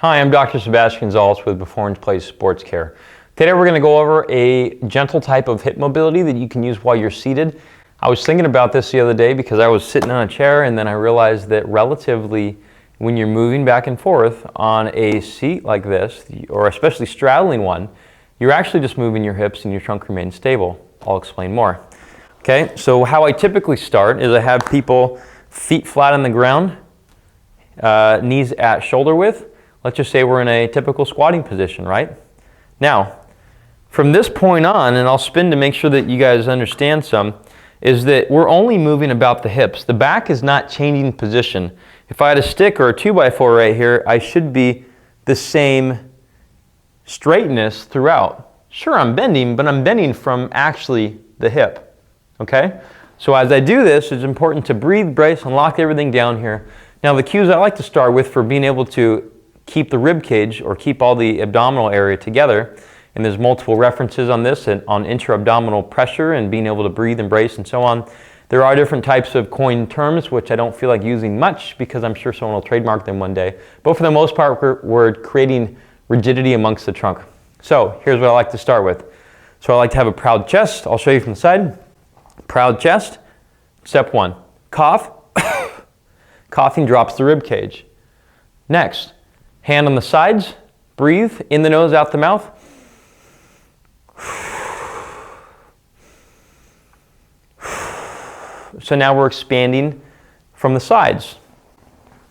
Hi, I'm Dr. Sebastian Gonzalez with Performance Place Sports Care. Today we're going to go over a gentle type of hip mobility that you can use while you're seated. I was thinking about this the other day because I was sitting on a chair and then I realized that relatively when you're moving back and forth on a seat like this, or especially straddling one, you're actually just moving your hips and your trunk remains stable. I'll explain more. Okay, so how I typically start is I have people feet flat on the ground, knees at shoulder width. Let's just say we're in a typical squatting position, right? Now, from this point on, and I'll spin to make sure that you guys understand some, is that we're only moving about the hips. The back is not changing position. If I had a stick or a 2x4 right here, I should be the same straightness throughout. Sure, I'm bending, but I'm bending from actually the hip, okay? So as I do this, it's important to breathe, brace, and lock everything down here. Now the cues I like to start with for being able to keep the rib cage or keep all the abdominal area together, and there's multiple references on this and on intra-abdominal pressure and being able to breathe and brace and so on. There are different types of coined terms which I don't feel like using much because I'm sure someone will trademark them one day, but for the most part we're creating rigidity amongst the trunk. So here's what I like to start with. So I like to have a proud chest. I'll show you from the side. Proud chest. Step one, cough. Coughing drops the rib cage. Next, hand on the sides, breathe, in the nose, out the mouth. So now we're expanding from the sides,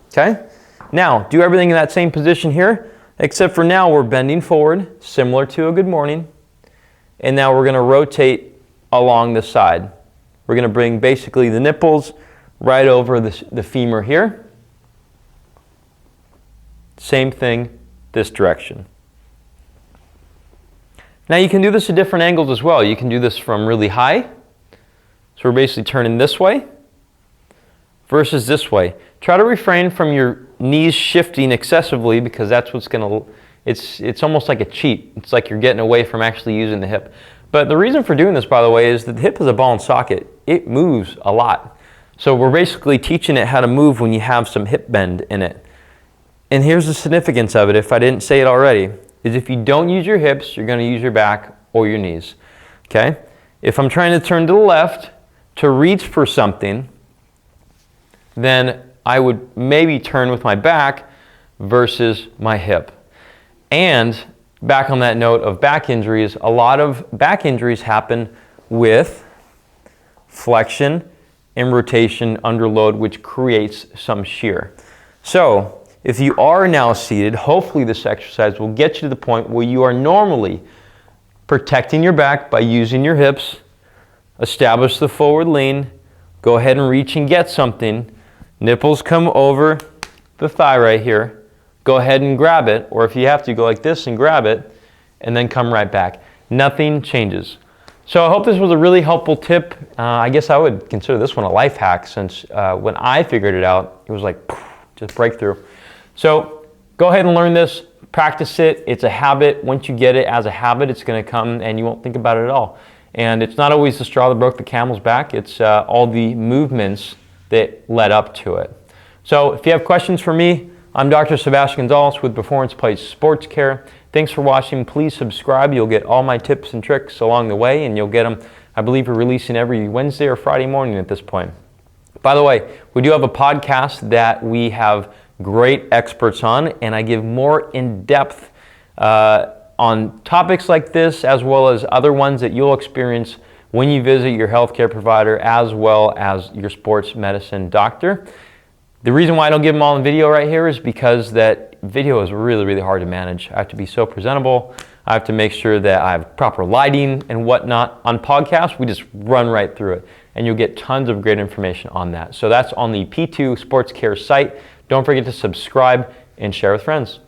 okay? Now, do everything in that same position here, except for now we're bending forward, similar to a good morning, and now we're gonna rotate along the side. We're gonna bring basically the nipples right over the femur here. Same thing, this direction. Now you can do this at different angles as well. You can do this from really high. So we're basically turning this way versus this way. Try to refrain from your knees shifting excessively because that's what's gonna, it's almost like a cheat. It's like you're getting away from actually using the hip. But the reason for doing this, by the way, is that the hip is a ball and socket. It moves a lot. So we're basically teaching it how to move when you have some hip bend in it. And here's the significance of it, if I didn't say it already, is if you don't use your hips, you're gonna use your back or your knees, okay? If I'm trying to turn to the left to reach for something, then I would maybe turn with my back versus my hip. And back on that note of back injuries, a lot of back injuries happen with flexion and rotation under load, which creates some shear. So, if you are now seated, hopefully this exercise will get you to the point where you are normally protecting your back by using your hips, establish the forward lean, go ahead and reach and get something, nipples come over the thigh right here, go ahead and grab it, or if you have to, go like this and grab it, and then come right back. Nothing changes. So I hope this was a really helpful tip. I guess I would consider this one a life hack since when I figured it out, it was like just breakthrough. So go ahead and learn this, practice it. It's a habit. Once you get it as a habit, it's going to come and you won't think about it at all. And it's not always the straw that broke the camel's back. It's all the movements that led up to it. So if you have questions for me, I'm Dr. Sebastian Gonzalez with Performance Place Sports Care. Thanks for watching. Please subscribe. You'll get all my tips and tricks along the way, and you'll get them, I believe we're releasing every Wednesday or Friday morning at this point. By the way, we do have a podcast that we have great experts on, and I give more in-depth on topics like this as well as other ones that you'll experience when you visit your healthcare provider as well as your sports medicine doctor. The reason why I don't give them all in video right here is because that video is really, really hard to manage. I have to be so presentable. I have to make sure that I have proper lighting and whatnot. On podcasts, we just run right through it, and you'll get tons of great information on that. So that's on the P2 Sports Care site. Don't forget to subscribe and share with friends.